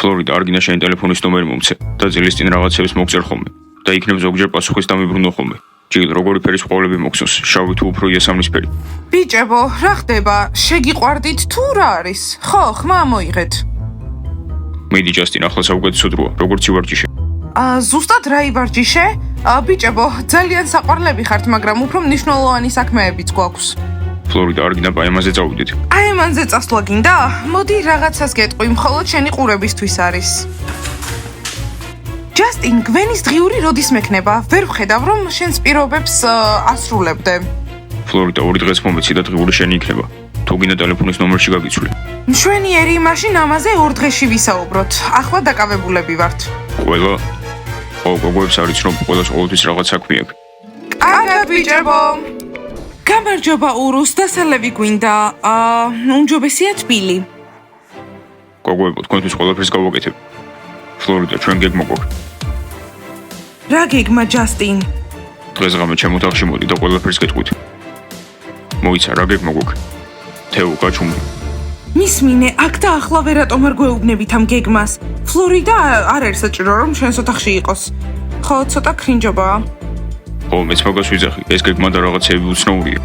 ფლორიდა არ გინდა შენი ტელეფონის ნომერი მომცე და ძილის წინ რაღაცებს მოგწერ ხოლმე და იქნებ ზოგჯერ პასუხის დამიბრუნო ხოლმე. ჯიგ როგორი ფერის ყვავილები მოგცოს, შავი თუ უფრო იასამნისფერი. ბიჭებო, რა ხდება? შეგიყვარდით თუ რა არის? ხო, ხმა მოიღეთ. მიდი ჯასტინ, ახლა საუკეთესო დროა. როგორც ივარჯიშე? ზუსტად რა ივარჯიშე? ბიჭებო, ძალიან საყვარლები ხართ, მაგრამ უფრო მნიშვნელოვანი საქმეებიც გვაქვს. ფლორიდა არ გინდა აი ამაზე წავიდეთ. აი ამაზე წასვლა გინდა? მოდი რაღაცას გეტყვი, მხოლოდ შენი ყურებისთვის არის. ჯასტინ, გვენის დღიური როდის მექნება? ვერ ვხედავ, რომ შენს პირობებს ასრულებდე. ფლორიდა, 2 დღეს მომეცი და დღიური შენი იქნება. თუ გინდა ტელეფონის ნომერში გაგიცვლი. მშვენიერი, მაშინ ამაზე 2 დღეში ვისაუბროთ. ახლა დაკავებულები ვართ. ყველა? ო, გოგოებს არის რომ ყველას ყოველთვის რაღაც საქმე აქვს. კარგად ბიჭებო. გამარჯობა ურუს, დასალევი გვინდა. უმჯობესია თბილი. გოგოებო, თქვენთვის ყველაფერს გავაკეთებ. ფლორიდა, ჩვენ გეგმა გვაქვს. რა გეგმა ჯასტინ? დღეს ღამე ჩემ ოთახში მოდი და ყველაფერს გეტყვით. მოიცა, რა გეგმა გვაქვს? თეო, გაჩუმდი. მისმინე, აქ და ახლა ვერატომ არ გვეუბნებით ამ გეგმას? ფლორიდა არ არის საჭირო რომ შენს ოთახში იყოს. ხო, ცოტა ქრინჯობაა. ო, მეც მაგას ვიძახი, ეს გეგმა და რაღაცები უცნაურია.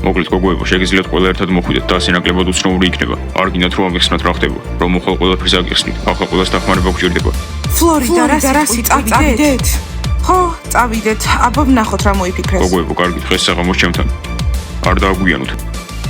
მოკლედ, გოგოებო, შეგიძლიათ ყველა ერთად მოხვიდეთ და ასე ნაკლებად უცნაური იქნება. არ გინდათ რომ ამიხსნათ რა ხდება, რომ მოხვალ ყველაფერს აგიხსნით. ახლა ყველას დახმარება გჭირდება. ფლორიდა, რასი წავიდეთ? ხო, წავიდეთ. აბა ვნახოთ რა მოიფიქრეს. გოგოებო, კარგი, დღეს საღამოს ჩემთან. არ დააგვიანოთ.